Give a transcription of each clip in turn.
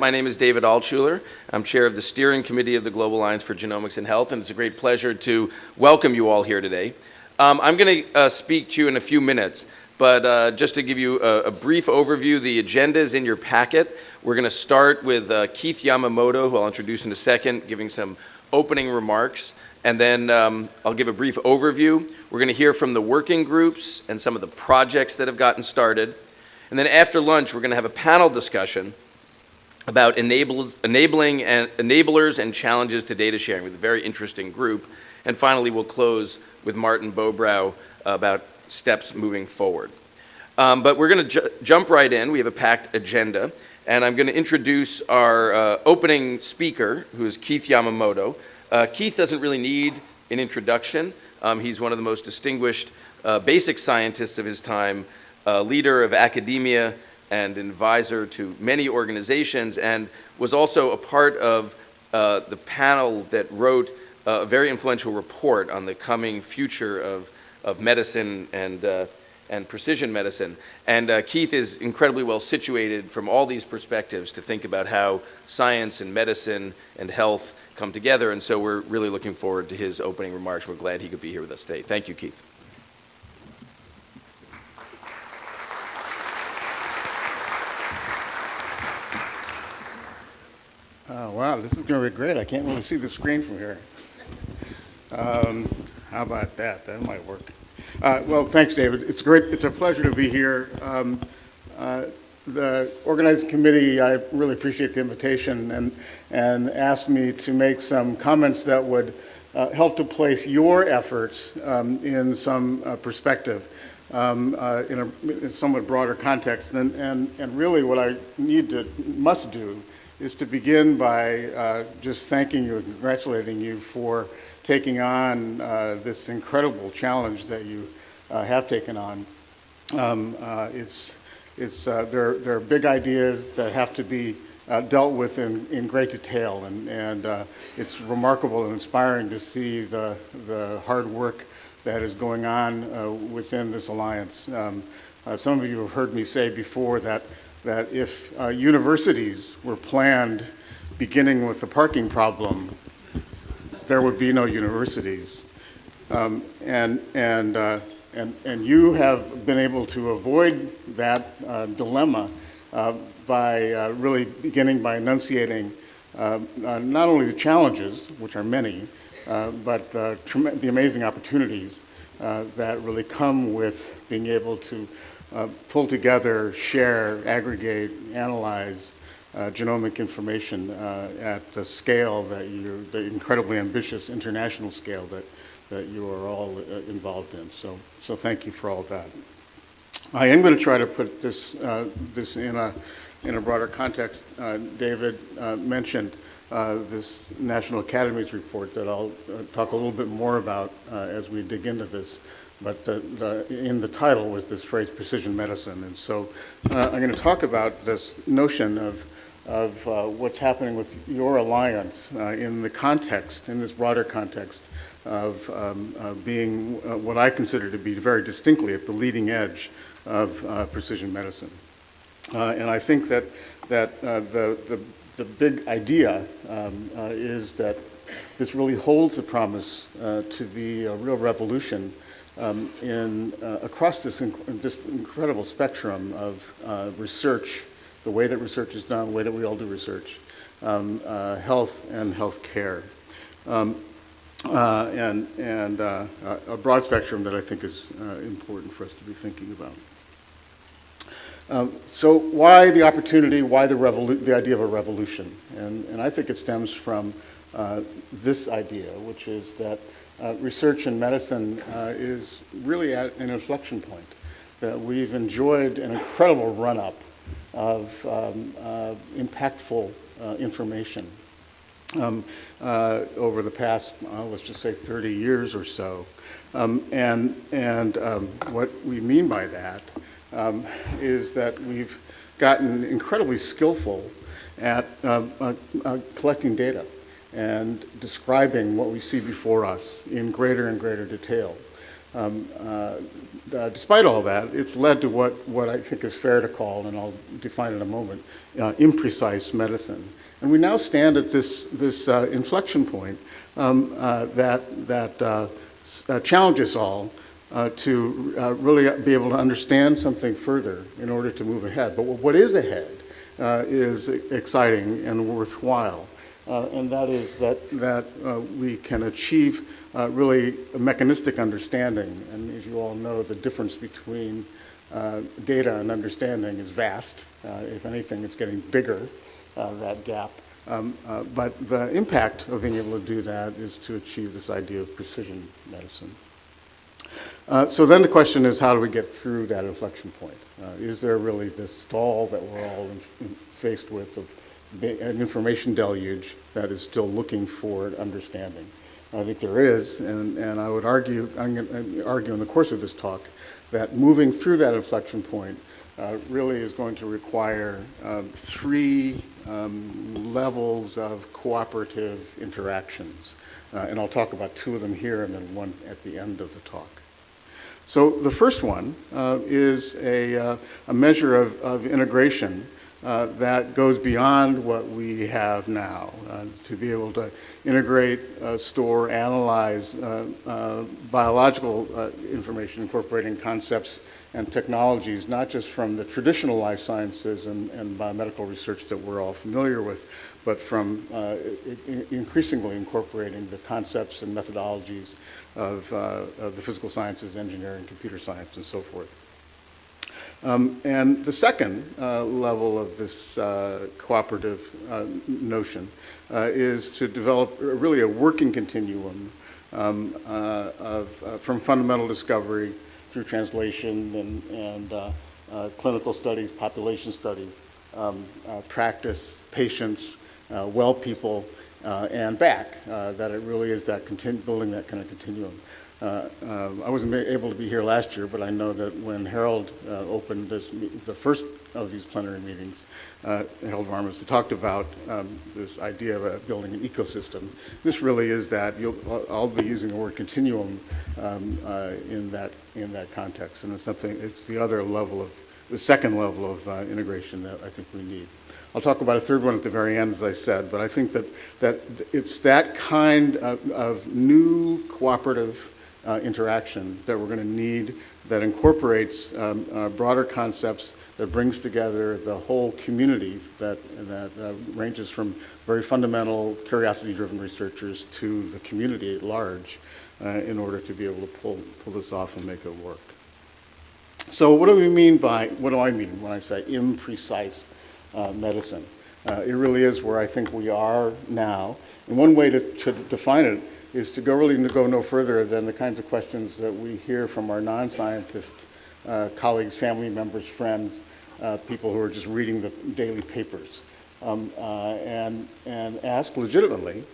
My name is David Altshuler. I'm chair of the steering committee of the Global Alliance for Genomics and Health, and it's a great pleasure to welcome you all here today. I'm going to speak to you in a few minutes, but just to give you a brief overview, the agenda is in your packet. We're going to start with Keith Yamamoto, who I'll introduce in a second, giving some opening remarks, and then I'll give a brief overview. We're going to hear from the working groups and some of the projects that have gotten started. And then after lunch, we're going to have a panel discussion about enablers and challenges to data sharing with a very interesting group. And finally, we'll close with Martin Bobrow about steps moving forward. But we're going to jump right in. We have a packed agenda. And I'm going to introduce our opening speaker, who is Keith Yamamoto. Keith doesn't really need an introduction. He's one of the most distinguished basic scientists of his time, leader of academia and advisor to many organizations, and was also a part of the panel that wrote a very influential report on the coming future of medicine and precision medicine. And Keith is incredibly well situated from all these perspectives to think about how science and medicine and health come together, and so we're really looking forward to his opening remarks. We're glad he could be here with us today. Thank you, Keith. Wow, this is going to be great. I can't really see the screen from here. How about that? That might work. Well, thanks, David. It's great. It's a pleasure to be here. The organizing committee, I really appreciate the invitation and asked me to make some comments that would help to place your efforts in some perspective, in a somewhat broader context. And really what I must do is to begin by just thanking you and congratulating you for taking on this incredible challenge that you have taken on. There are big ideas that have to be dealt with in great detail, and it's remarkable and inspiring to see the hard work that is going on within this alliance. Some of you have heard me say before that if universities were planned beginning with the parking problem, there would be no universities. And you have been able to avoid that dilemma by really beginning by enunciating not only the challenges, which are many, but the amazing opportunities that really come with being able to pull together, share, aggregate, analyze genomic information at the scale the incredibly ambitious international scale that you are all involved in. So thank you for all that. I am going to try to put this in a broader context. David mentioned this National Academies report that I'll talk a little bit more about as we dig into this. But in the title was this phrase, precision medicine. And so I'm going to talk about this notion of what's happening with your alliance in this broader context of being what I consider to be very distinctly at the leading edge of precision medicine. And I think that the big idea is that this really holds the promise to be a real revolution across this incredible spectrum of research, the way that research is done, the way that we all do research, health and health care, and a broad spectrum that I think is important for us to be thinking about. So why the opportunity, why the idea of a revolution? And I think it stems from this idea, which is that research in medicine is really at an inflection point, that we've enjoyed an incredible run-up of impactful information over the past, let's just say 30 years or so. And what we mean by that is that we've gotten incredibly skillful at collecting data and describing what we see before us in greater and greater detail. Despite all that, it's led to what I think is fair to call, and I'll define in a moment, imprecise medicine. And we now stand at this inflection point that challenges us all to really be able to understand something further in order to move ahead. But what is ahead is exciting and worthwhile. And that is that we can achieve really a mechanistic understanding. And as you all know, the difference between data and understanding is vast. If anything, it's getting bigger, that gap. But the impact of being able to do that is to achieve this idea of precision medicine. So then the question is, how do we get through that inflection point? Is there really this stall that we're all faced with of an information deluge that is still looking for understanding? I think there is, and I would argue, I'm going to argue in the course of this talk, that moving through that inflection point really is going to require three levels of cooperative interactions. And I'll talk about two of them here and then one at the end of the talk. So the first one is a measure of integration that goes beyond what we have now, to be able to integrate, store, analyze biological information, incorporating concepts and technologies, not just from the traditional life sciences and biomedical research that we're all familiar with, but from increasingly incorporating the concepts and methodologies of the physical sciences, engineering, computer science, and so forth. And the second level of this cooperative notion is to develop really a working continuum from fundamental discovery through translation and clinical studies, population studies, practice, patients, well people, and back, that it really is that building that kind of continuum. I wasn't able to be here last year, but I know that when Harold opened the first of these plenary meetings, Harold Varmus talked about this idea of building an ecosystem. This really is that. I'll be using the word continuum in that context, and it's the other level the second level of integration that I think we need. I'll talk about a third one at the very end, as I said, but I think that it's that kind of new cooperative interaction that we're going to need, that incorporates broader concepts, that brings together the whole community that ranges from very fundamental curiosity-driven researchers to the community at large in order to be able to pull this off and make it work. So what do I mean when I say imprecise medicine? It really is where I think we are now. And one way to define it is to go no further than the kinds of questions that we hear from our non-scientist colleagues, family members, friends, people who are just reading the daily papers, and ask legitimately,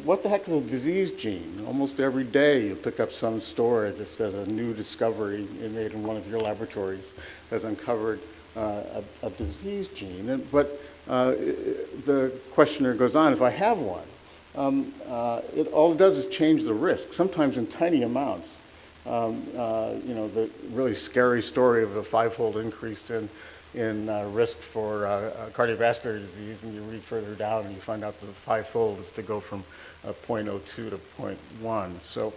what the heck is a disease gene? Almost every day you pick up some story that says a new discovery made in one of your laboratories has uncovered a disease gene. But the questioner goes on, if I have one, all it does is change the risk, sometimes in tiny amounts. The really scary story of a 5-fold increase in risk for cardiovascular disease, and you read further down and you find out that the 5-fold is to go from 0.02 to 0.1. So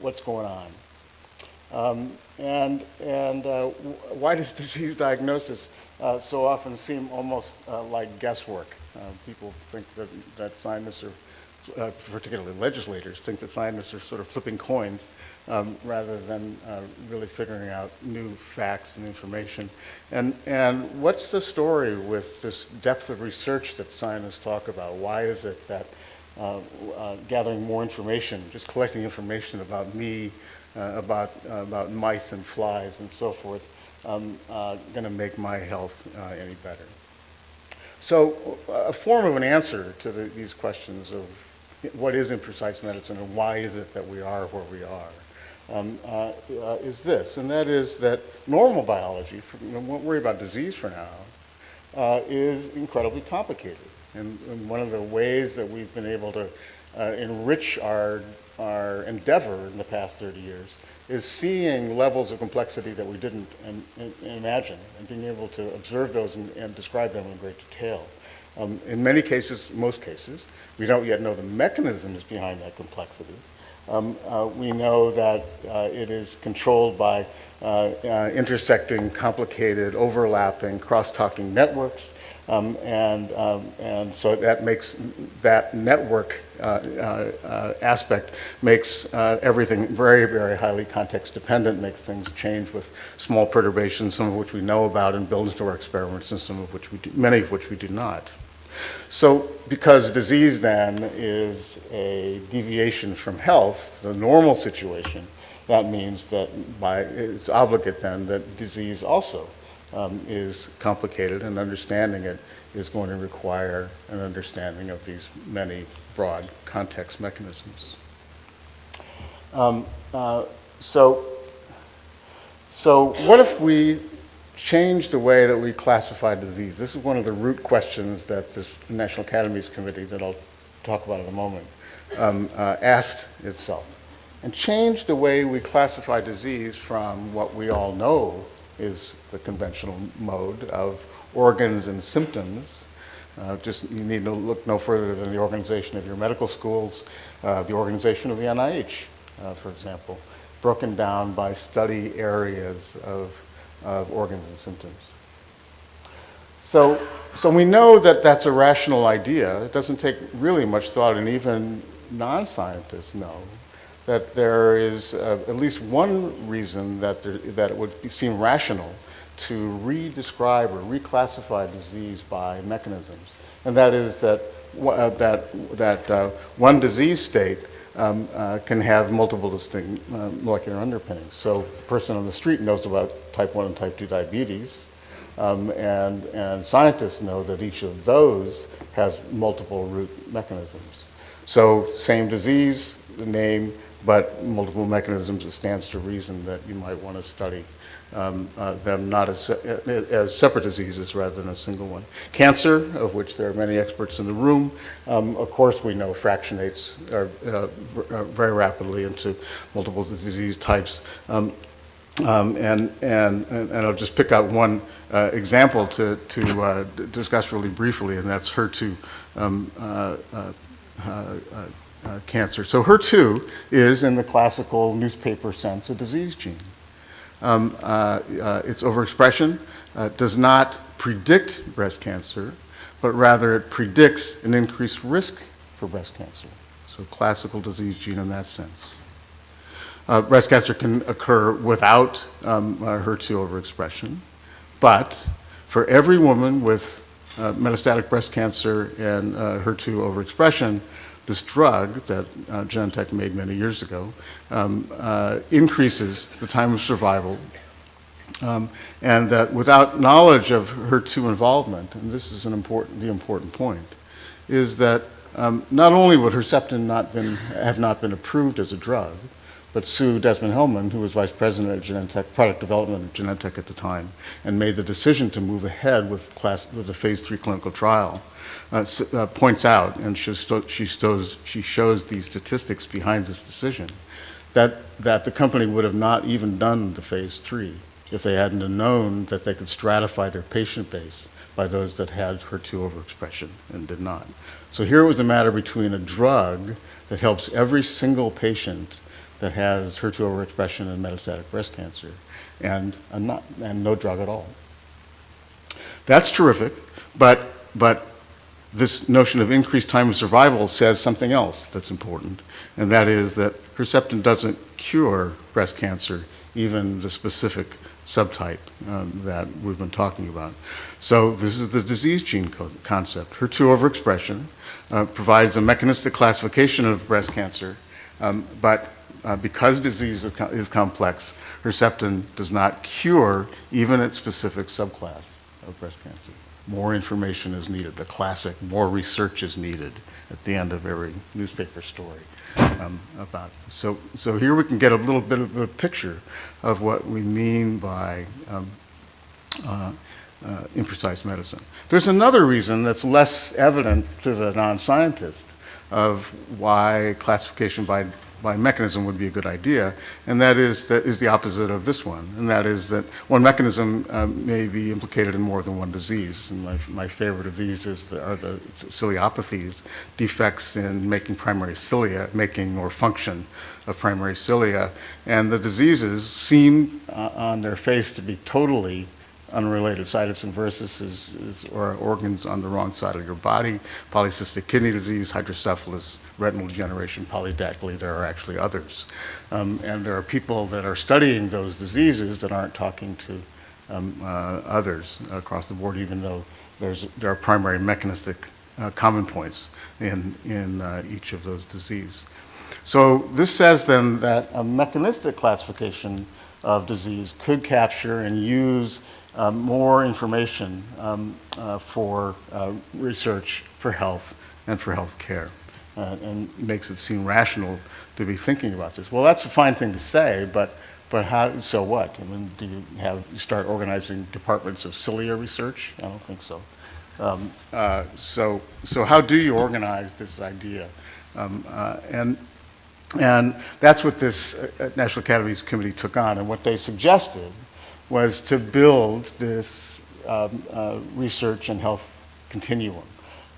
what's going on? Why does disease diagnosis so often seem almost like guesswork? People think that scientists are, particularly legislators, think that scientists are sort of flipping coins rather than really figuring out new facts and information. And what's the story with this depth of research that scientists talk about? Why is it that gathering more information, just collecting information about me, about mice and flies and so forth, going to make my health any better? So a form of an answer to these questions of what is imprecise medicine and why is it that we are where we are is this, and that is that normal biology, we won't worry about disease for now, is incredibly complicated. And one of the ways that we've been able to enrich our endeavor in the past 30 years is seeing levels of complexity that we didn't imagine, and being able to observe those and describe them in great detail. In many cases, most cases, we don't yet know the mechanisms behind that complexity. We know that it is controlled by intersecting, complicated, overlapping, cross-talking networks, and so that makes that network aspect makes everything very, very highly context dependent, makes things change with small perturbations, some of which we know about and build into our experiments, and some of which we do, many of which we do not. So because disease then is a deviation from health, the normal situation, that means that it's obligate then that disease also is complicated, and understanding it is going to require an understanding of these many broad context mechanisms. So what if we change the way that we classify disease? This is one of the root questions that this National Academies Committee, that I'll talk about in a moment, asked itself. And change the way we classify disease from what we all know is the conventional mode of organs and symptoms. You need to look no further than the organization of your medical schools, the organization of the NIH, for example, broken down by study areas of organs and symptoms. So we know that that's a rational idea. It doesn't take really much thought, and even non-scientists know that there is at least one reason that it would seem rational to redescribe or reclassify disease by mechanisms, and that is that one disease state can have multiple distinct molecular underpinnings. So the person on the street knows about type 1 and type 2 diabetes, and scientists know that each of those has multiple root mechanisms. So same disease, the name, but multiple mechanisms. It stands to reason that you might want to study them not as separate diseases rather than a single one. Cancer, of which there are many experts in the room, of course we know fractionates very rapidly into multiple disease types. And I'll just pick out one example to discuss really briefly, and that's HER2 cancer. So HER2 is, in the classical newspaper sense, a disease gene. Its overexpression does not predict breast cancer, but rather it predicts an increased risk for breast cancer. So classical disease gene in that sense. Breast cancer can occur without HER2 overexpression, but for every woman with metastatic breast cancer and HER2 overexpression, this drug that Genentech made many years ago increases the time of survival, and that without knowledge of HER2 involvement, and this is the important point, is that not only would Herceptin have not been approved as a drug, but Sue Desmond-Hellmann, who was vice president at Genentech, product development at Genentech at the time, and made the decision to move ahead with the phase 3 clinical trial, points out, and she shows these statistics behind this decision, that the company would have not even done the phase 3 if they hadn't known that they could stratify their patient base by those that had HER2 overexpression and did not. So here it was a matter between a drug that helps every single patient that has HER2 overexpression and metastatic breast cancer, and no drug at all. That's terrific, but this notion of increased time of survival says something else that's important, and that is that Herceptin doesn't cure breast cancer, even the specific subtype that we've been talking about. So this is the disease gene concept. HER2 overexpression provides a mechanistic classification of breast cancer, but because disease is complex, Herceptin does not cure even its specific subclass of breast cancer. More information is needed. The classic, more research is needed at the end of every newspaper story about it. So here we can get a little bit of a picture of what we mean by imprecise medicine. There's another reason that's less evident to the non-scientist of why classification by mechanism would be a good idea, and that is the opposite of this one, and that is that one mechanism may be implicated in more than one disease. And my favorite of these are the ciliopathies, defects in making primary cilia, making or function of primary cilia, and the diseases seem on their face to be totally unrelated. Situs inversus or organs on the wrong side of your body. Polycystic kidney disease, hydrocephalus, retinal degeneration, polydactyly. There are actually others. And there are people that are studying those diseases that aren't talking to others across the board, even though there are primary mechanistic common points in each of those diseases. So this says then that a mechanistic classification of disease could capture and use more information for research, for health, and for health care, and makes it seem rational to be thinking about this. Well, that's a fine thing to say, but how? So what? I mean, do you start organizing departments of cilia research? I don't think so. So how do you organize this idea? And that's what this National Academies Committee took on, and what they suggested was to build this research and health continuum.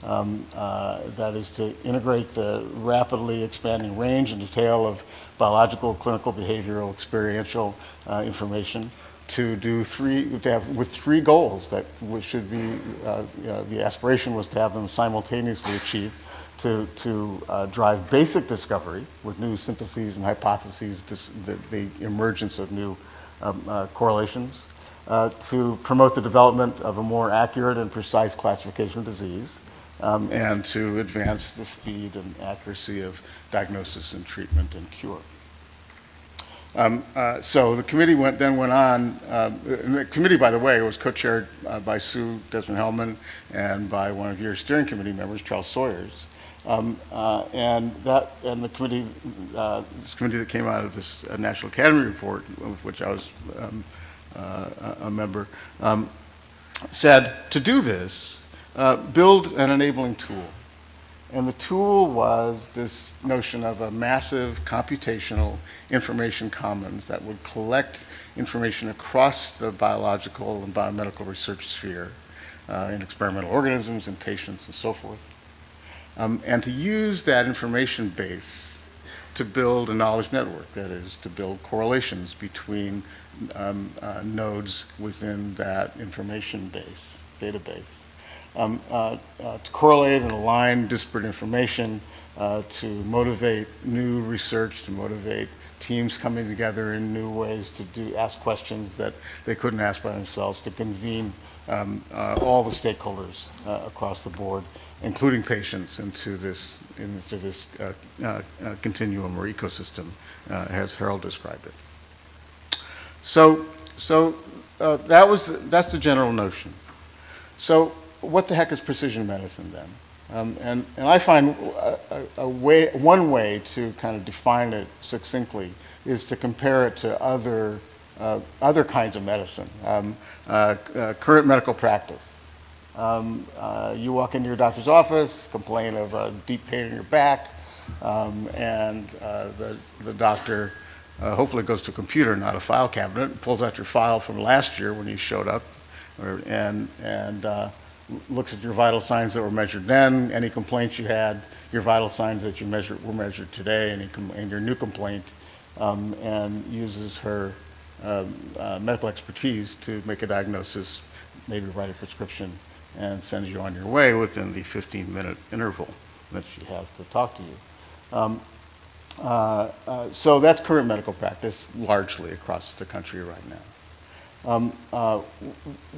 That is to integrate the rapidly expanding range and detail of biological, clinical, behavioral, experiential information with three goals that should be, the aspiration was to have them simultaneously achieved, to drive basic discovery with new syntheses and hypotheses, the emergence of new correlations, to promote the development of a more accurate and precise classification of disease, and to advance the speed and accuracy of diagnosis and treatment and cure. So the committee went on, and the committee, by the way, was co-chaired by Sue Desmond-Hellman and by one of your steering committee members, Charles Sawyers. And the committee, this committee that came out of this National Academy report, of which I was a member, said to do this, build an enabling tool. And the tool was this notion of a massive computational information commons that would collect information across the biological and biomedical research sphere in experimental organisms, in patients, and so forth. And to use that information base to build a knowledge network, that is, to build correlations between nodes within that information base, database. To correlate and align disparate information, to motivate new research, to motivate teams coming together in new ways to ask questions that they couldn't ask by themselves, to convene all the stakeholders across the board, including patients, into this continuum or ecosystem, as Harold described it. So that's the general notion. So what the heck is precision medicine then? And I find one way to kind of define it succinctly is to compare it to other kinds of medicine, current medical practice. You walk into your doctor's office, complain of a deep pain in your back, and the doctor hopefully goes to a computer, not a file cabinet, pulls out your file from last year when you showed up, and looks at your vital signs that were measured then, any complaints you had, your vital signs that you were measured today, and your new complaint, and uses her medical expertise to make a diagnosis, maybe write a prescription, and sends you on your way within the 15-minute interval that she has to talk to you. So that's current medical practice largely across the country right now.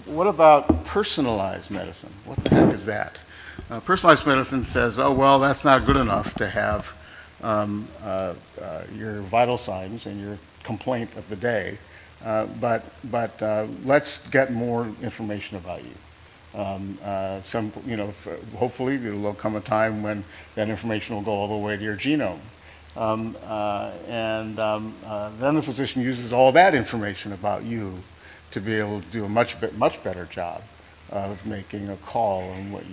What about personalized medicine? What the heck is that? Personalized medicine says, oh, well, that's not good enough to have your vital signs and your complaint of the day, but let's get more information about you. Hopefully there'll come a time when that information will go all the way to your genome. Then the physician uses all that information about you to be able to do a much better job of making a call on what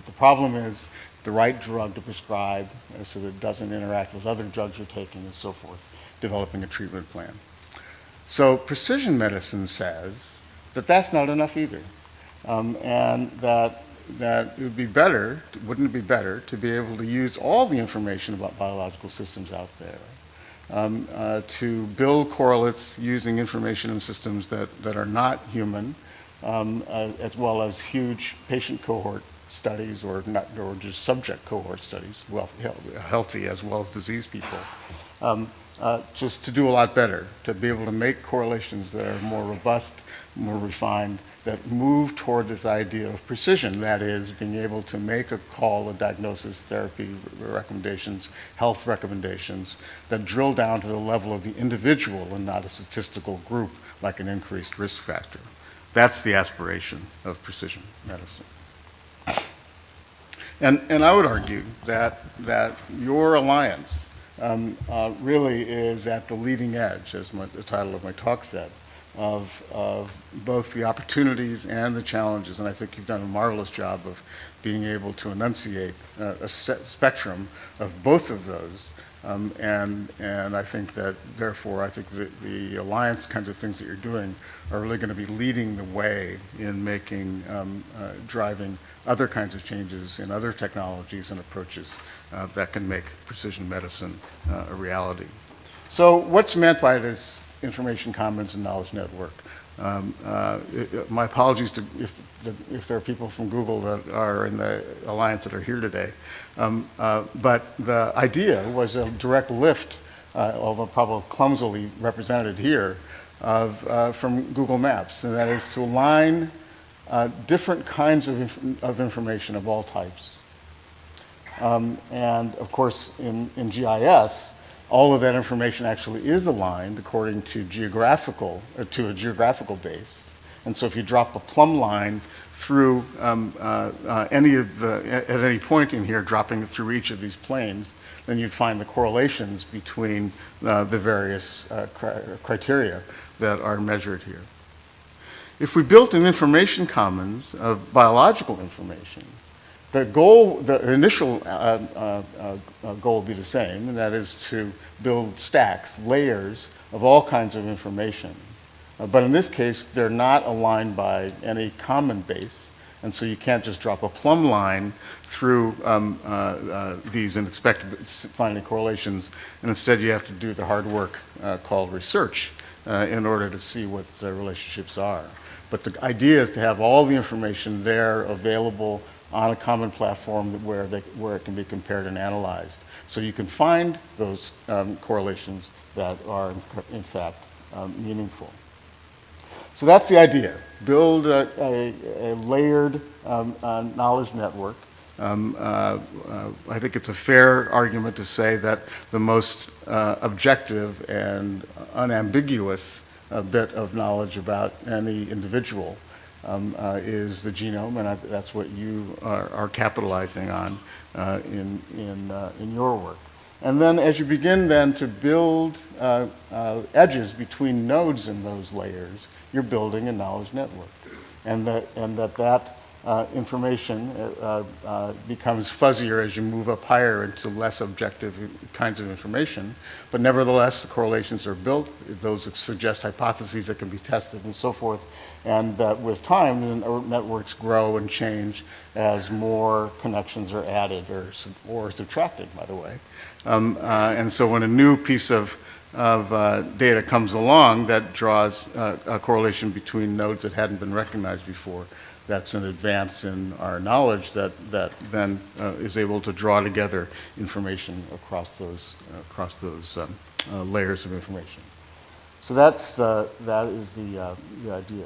the problem is, the right drug to prescribe so that it doesn't interact with other drugs you're taking and so forth, developing a treatment plan. So precision medicine says that that's not enough either, and that it would be better, wouldn't it be better, to be able to use all the information about biological systems out there to build correlates using information in systems that are not human, as well as huge patient cohort studies or just subject cohort studies, well, healthy as well as diseased people. Just to do a lot better, to be able to make correlations that are more robust, more refined, that move toward this idea of precision, that is, being able to make a call, a diagnosis, therapy recommendations, health recommendations, that drill down to the level of the individual and not a statistical group like an increased risk factor. That's the aspiration of precision medicine. And I would argue that your alliance really is at the leading edge, as the title of my talk said, of both the opportunities and the challenges. And I think you've done a marvelous job of being able to enunciate a spectrum of both of those. And I think that, therefore, I think that the alliance kinds of things that you're doing are really going to be leading the way in making, driving other kinds of changes in other technologies and approaches that can make precision medicine a reality. So what's meant by this information commons and knowledge network? My apologies if there are people from Google that are in the alliance that are here today. But the idea was a direct lift, although probably clumsily represented here, from Google Maps, and that is to align different kinds of information of all types. And of course, in GIS, all of that information actually is aligned according to a geographical base. And so if you drop a plumb line through at any point in here, dropping it through each of these planes, then you'd find the correlations between the various criteria that are measured here. If we built an information commons of biological information, the initial goal would be the same, and that is to build stacks, layers of all kinds of information. But in this case, they're not aligned by any common base, and so you can't just drop a plumb line through these and expect to find any correlations, and instead you have to do the hard work called research in order to see what the relationships are. But the idea is to have all the information there available on a common platform where it can be compared and analyzed. So you can find those correlations that are, in fact, meaningful. So that's the idea. Build a layered knowledge network. I think it's a fair argument to say that the most objective and unambiguous bit of knowledge about any individual is the genome, and that's what you are capitalizing on in your work. And then as you begin then to build edges between nodes in those layers, you're building a knowledge network. And that information becomes fuzzier as you move up higher into less objective kinds of information. But nevertheless, the correlations are built. Those suggest hypotheses that can be tested and so forth. And that with time, the networks grow and change as more connections are added or subtracted, by the way. And so when a new piece of data comes along that draws a correlation between nodes that hadn't been recognized before, that's an advance in our knowledge that then is able to draw together information across those layers of information. So that is the idea.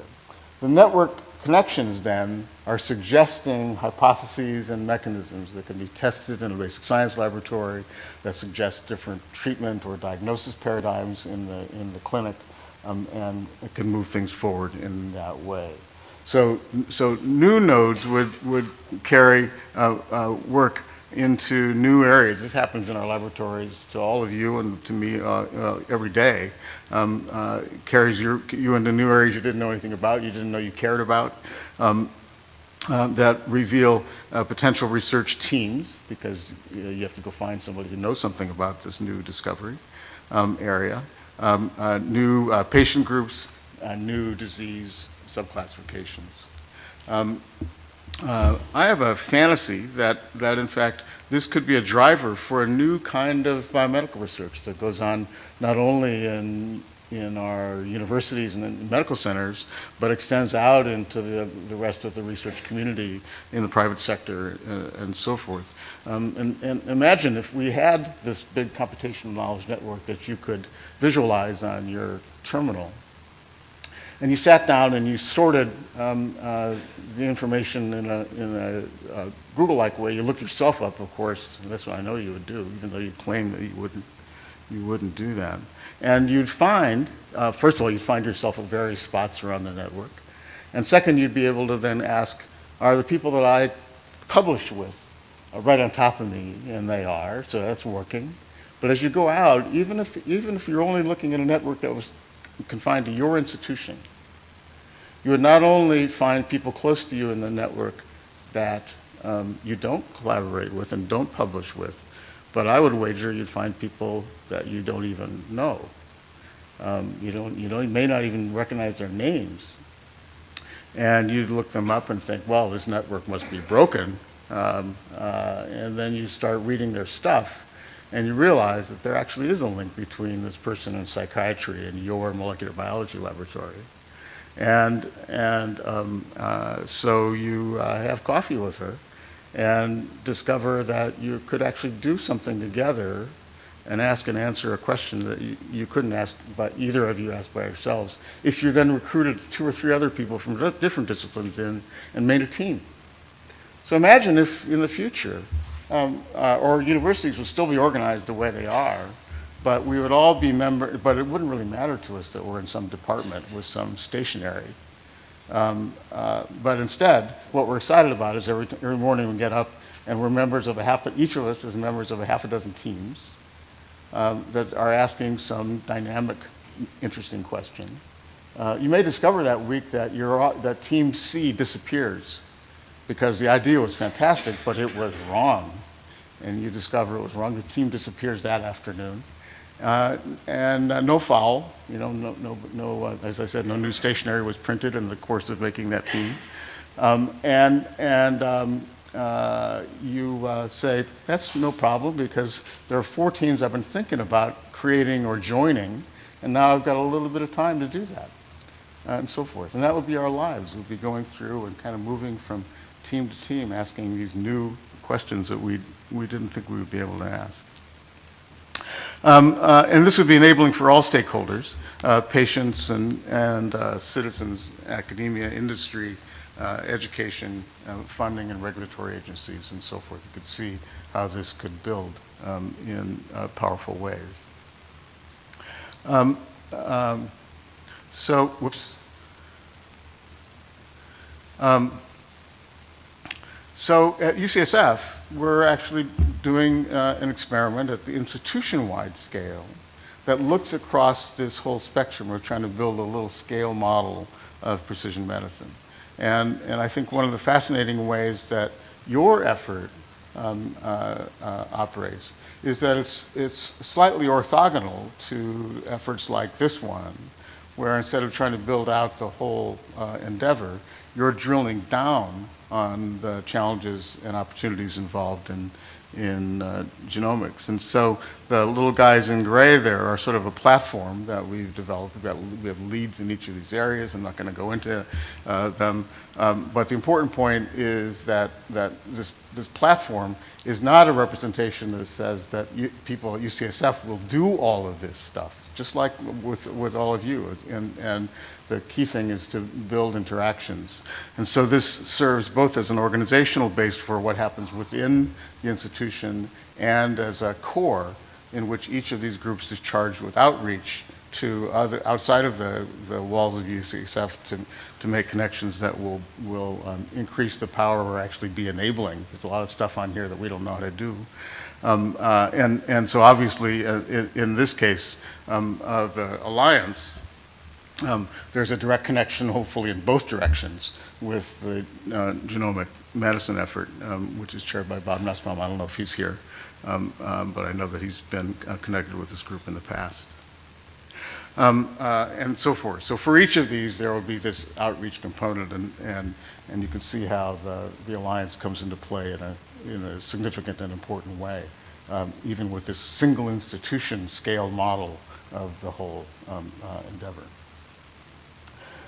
The network connections then are suggesting hypotheses and mechanisms that can be tested in a basic science laboratory that suggest different treatment or diagnosis paradigms in the clinic, and it can move things forward in that way. So new nodes would carry work into new areas. This happens in our laboratories to all of you and to me every day. Carries you into new areas you didn't know anything about, you didn't know you cared about. That reveal potential research teams, because you have to go find somebody who knows something about this new discovery area. New patient groups, new disease subclassifications. I have a fantasy that in fact this could be a driver for a new kind of biomedical research that goes on not only in our universities and in medical centers, but extends out into the rest of the research community in the private sector and so forth. And imagine if we had this big computational knowledge network that you could visualize on your terminal. And you sat down and you sorted the information in a Google-like way. You looked yourself up, of course, and that's what I know you would do, even though you claim that you wouldn't do that. And you'd find, first of all, you'd find yourself at various spots around the network. And second, you'd be able to then ask, are the people that I publish with right on top of me? And they are, so that's working. But as you go out, even if you're only looking at a network that was confined to your institution, you would not only find people close to you in the network that you don't collaborate with and don't publish with, but I would wager you'd find people that you don't even know. You may not even recognize their names. And you'd look them up and think, well, this network must be broken. And then you start reading their stuff, and you realize that there actually is a link between this person in psychiatry and your molecular biology laboratory. And so you have coffee with her and discover that you could actually do something together and ask and answer a question that you couldn't ask, but either of you asked by yourselves, if you then recruited 2 or 3 other people from different disciplines in and made a team. So imagine if in the future, or universities would still be organized the way they are, but we would all be members, but it wouldn't really matter to us that we're in some department with some stationary. But instead, what we're excited about is every morning we get up and we're members of each of us is members of a half a dozen teams that are asking some dynamic, interesting question. You may discover that week that that team C disappears because the idea was fantastic, but it was wrong. And you discover it was wrong. The team disappears that afternoon. And no foul, as I said, no new stationery was printed in the course of making that team. You say, that's no problem because there are 4 teams I've been thinking about creating or joining, and now I've got a little bit of time to do that, and so forth. And that would be our lives. We'd be going through and kind of moving from team to team, asking these new questions that we didn't think we would be able to ask. And this would be enabling for all stakeholders, patients and citizens, academia, industry, education, funding and regulatory agencies and so forth. You could see how this could build in powerful ways. So at UCSF, we're actually doing an experiment at the institution-wide scale that looks across this whole spectrum. We're trying to build a little scale model of precision medicine. And I think one of the fascinating ways that your effort operates is that it's slightly orthogonal to efforts like this one, where instead of trying to build out the whole endeavor, you're drilling down on the challenges and opportunities involved in genomics. And so the little guys in gray there are sort of a platform that we've developed. We have leads in each of these areas. I'm not going to go into them. But the important point is that this platform is not a representation that says that people at UCSF will do all of this stuff, just like with all of you. And the key thing is to build interactions. And so this serves both as an organizational base for what happens within the institution and as a core in which each of these groups is charged with outreach to outside of the walls of UCSF to make connections that will increase the power or actually be enabling. There's a lot of stuff on here that we don't know how to do. And so obviously, in this case of the Alliance, there's a direct connection, hopefully in both directions, with the genomic medicine effort, which is chaired by Bob Nussbaum. I don't know if he's here, but I know that he's been connected with this group in the past. And so forth. So for each of these, there will be this outreach component, and you can see how the Alliance comes into play in a significant and important way, even with this single institution scale model of the whole endeavor.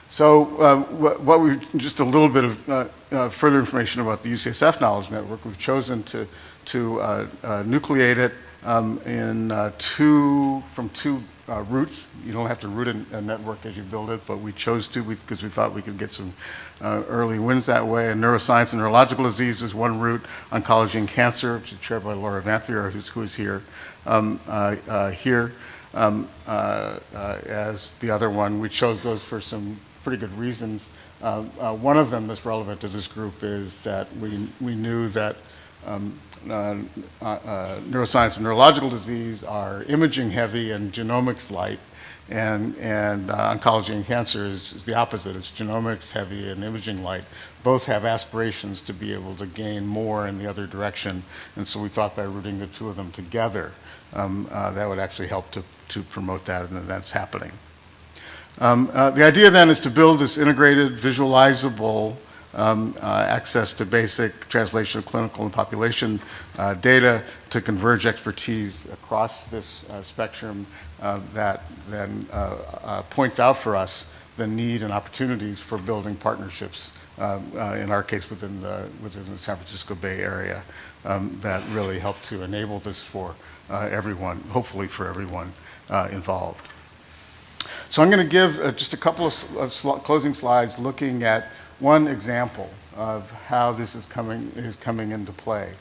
So just a little bit of further information about the UCSF Knowledge Network. We've chosen to nucleate it from two routes. You don't have to root a network as you build it, but we chose to because we thought we could get some early wins that way. And neuroscience and neurological disease is one route. Oncology and cancer, which is chaired by Laura Vanthier, who is here, as the other one. We chose those for some pretty good reasons. One of them that's relevant to this group is that we knew that neuroscience and neurological disease are imaging heavy and genomics light, and oncology and cancer is the opposite. It's genomics heavy and imaging light. Both have aspirations to be able to gain more in the other direction, and so we thought by rooting the two of them together, that would actually help to promote that, and that's happening. The idea then is to build this integrated, visualizable access to basic translation of clinical and population data to converge expertise across this spectrum that then points out for us the need and opportunities for building partnerships, in our case within the San Francisco Bay Area, that really help to enable this for everyone, hopefully for everyone involved. So I'm going to give just a couple of closing slides looking at one example of how this is coming into play.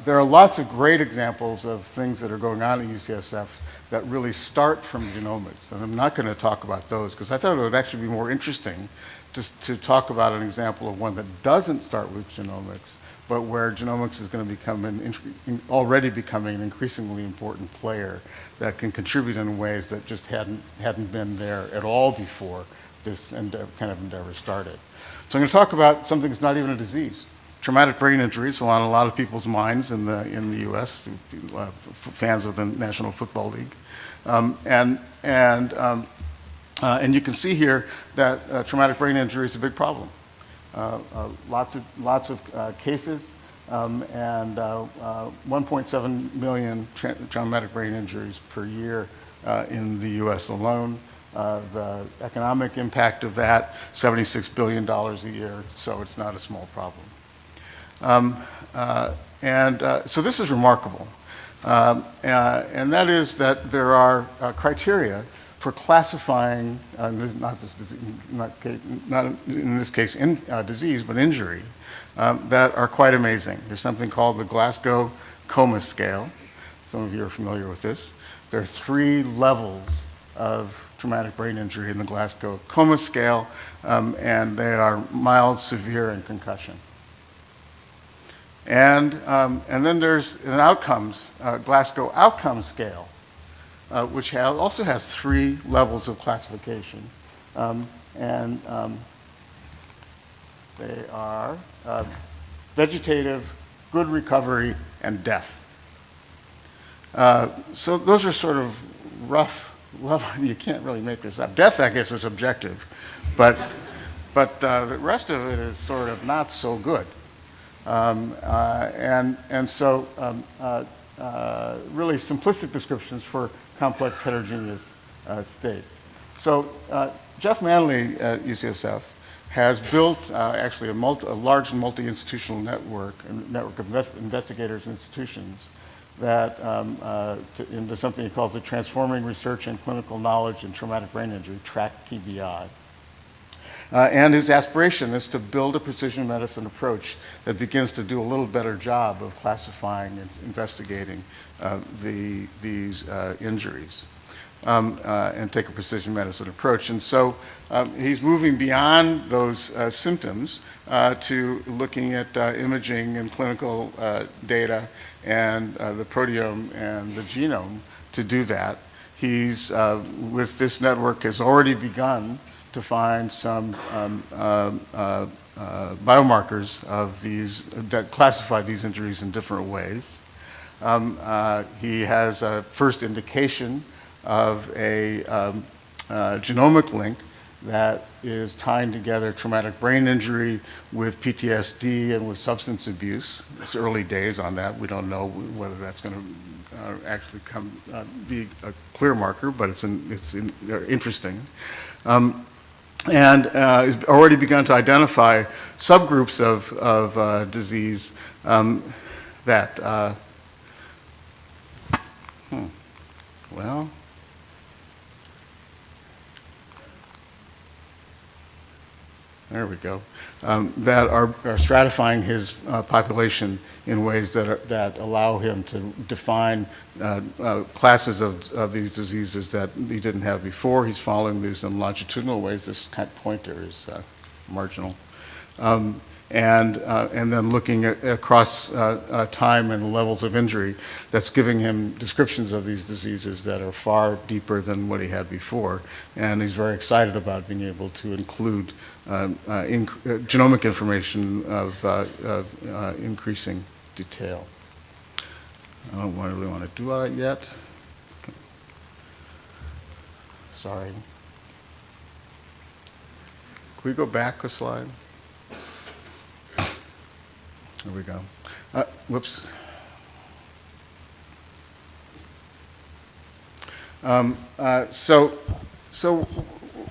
There are lots of great examples of things that are going on at UCSF that really start from genomics, and I'm not going to talk about those because I thought it would actually be more interesting to talk about an example of one that doesn't start with genomics, but where genomics is going to become already becoming an increasingly important player that can contribute in ways that just hadn't been there at all before this kind of endeavor started. So I'm going to talk about something that's not even a disease. Traumatic brain injury is on a lot of people's minds in the U.S., fans of the National Football League. And you can see here that traumatic brain injury is a big problem. Lots of cases, and 1.7 million traumatic brain injuries per year in the U.S. alone. The economic impact of that, $76 billion a year, so it's not a small problem. So this is remarkable, and that is that there are criteria for classifying, not in this case disease, but injury, that are quite amazing. There's something called the Glasgow Coma Scale. Some of you are familiar with this. There are 3 levels of traumatic brain injury in the Glasgow Coma Scale, and they are mild, severe, and concussion. And then there's an Glasgow Outcomes Scale, which also has 3 levels of classification. They are vegetative, good recovery, and death. So those are sort of rough. Well, you can't really make this up. Death, I guess, is objective, but the rest of it is sort of not so good. So really simplistic descriptions for complex heterogeneous states. So Jeff Manley at UCSF has built actually a large multi-institutional network of investigators and institutions that into something he calls the Transforming Research and Clinical Knowledge in Traumatic Brain Injury, TRACK-TBI. And his aspiration is to build a precision medicine approach that begins to do a little better job of classifying and investigating these injuries. and take a precision medicine approach. And so he's moving beyond those symptoms to looking at imaging and clinical data and the proteome and the genome to do that. He's, with this network, has already begun to find some biomarkers of these that classify these injuries in different ways. He has a first indication of a genomic link that is tying together traumatic brain injury with PTSD and with substance abuse. It's early days on that. We don't know whether that's going to actually be a clear marker, but it's interesting. And has already begun to identify subgroups of disease that, well, there we go, that are stratifying his population in ways that allow him to define classes of these diseases that he didn't have before. He's following these in longitudinal ways. This kind of pointer is marginal. And then looking across time and levels of injury, that's giving him descriptions of these diseases that are far deeper than what he had before. And he's very excited about being able to include genomic information of increasing detail. I don't really want to do all that yet. Sorry. Can we go back a slide? There we go. Whoops. So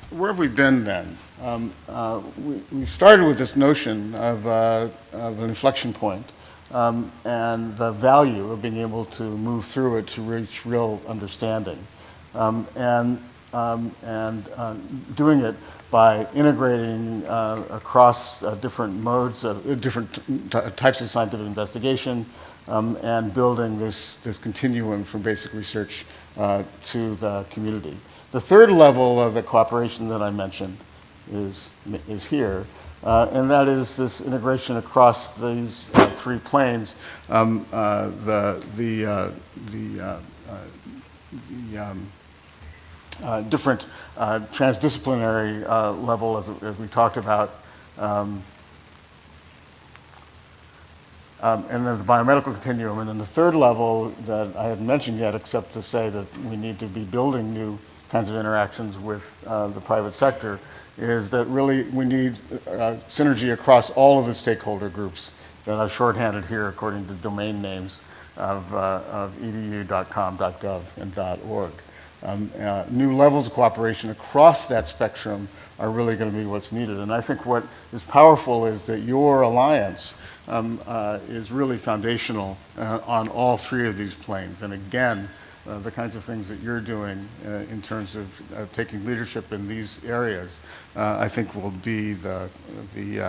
where have we been then? We started with this notion of an inflection point, and the value of being able to move through it to reach real understanding, and doing it by integrating across different modes, different types of scientific investigation, and building this continuum from basic research to the community. The third level of the cooperation that I mentioned is here, and that is this integration across these three planes, different transdisciplinary level, as we talked about, and then the biomedical continuum. And then the third level that I hadn't mentioned yet, except to say that we need to be building new kinds of interactions with the private sector, is that really we need synergy across all of the stakeholder groups that I've shorthanded here according to domain names of edu.com, .gov, and .org. New levels of cooperation across that spectrum are really going to be what's needed. And I think what is powerful is that your alliance is really foundational on all three of these planes. And again, the kinds of things that you're doing in terms of taking leadership in these areas, I think will be be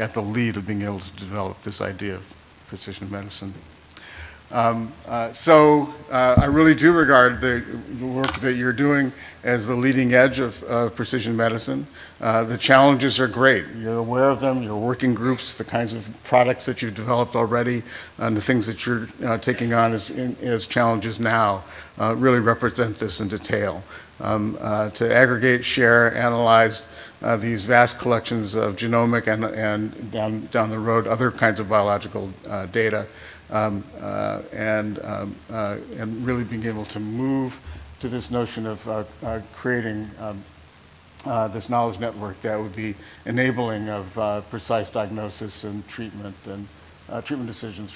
at the lead of being able to develop this idea of precision medicine. So I really do regard the work that you're doing as the leading edge of precision medicine. The challenges are great. You're aware of them, your working groups, the kinds of products that you've developed already, and the things that you're taking on as challenges now really represent this in detail. To aggregate, share, analyze these vast collections of genomic and down the road other kinds of biological data, and really being able to move to this notion of creating this knowledge network that would be enabling of precise diagnosis and treatment decisions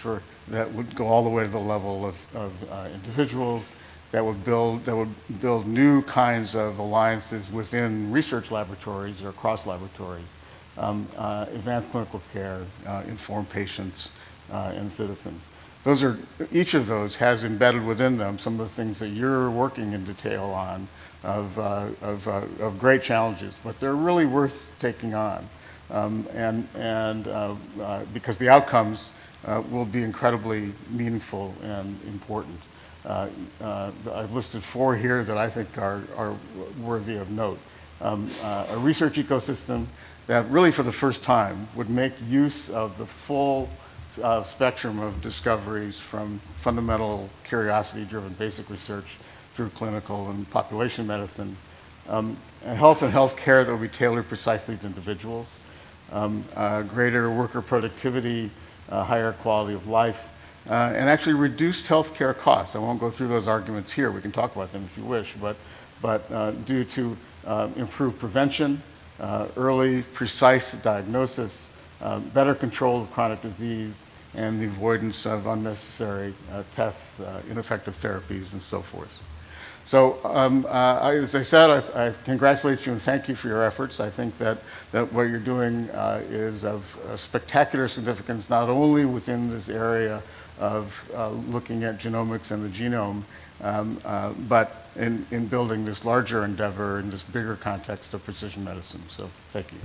that would go all the way to the level of individuals, that would build new kinds of alliances within research laboratories or cross laboratories, advanced clinical care, informed patients, and citizens. Each of those has embedded within them some of the things that you're working in detail on of great challenges, but they're really worth taking on, because the outcomes will be incredibly meaningful and important. I've listed 4 here that I think are worthy of note. A research ecosystem that really for the first time would make use of the full spectrum of discoveries from fundamental curiosity-driven basic research through clinical and population medicine, health and health care that will be tailored precisely to individuals, greater worker productivity, higher quality of life, and actually reduced healthcare costs. I won't go through those arguments here. We can talk about them if you wish, but due to improved prevention, early, precise diagnosis, better control of chronic disease, and the avoidance of unnecessary tests, ineffective therapies, and so forth. So, as I said, I congratulate you and thank you for your efforts. I think that what you're doing is of spectacular significance, not only within this area of looking at genomics and the genome, but in building this larger endeavor in this bigger context of precision medicine. So, thank you.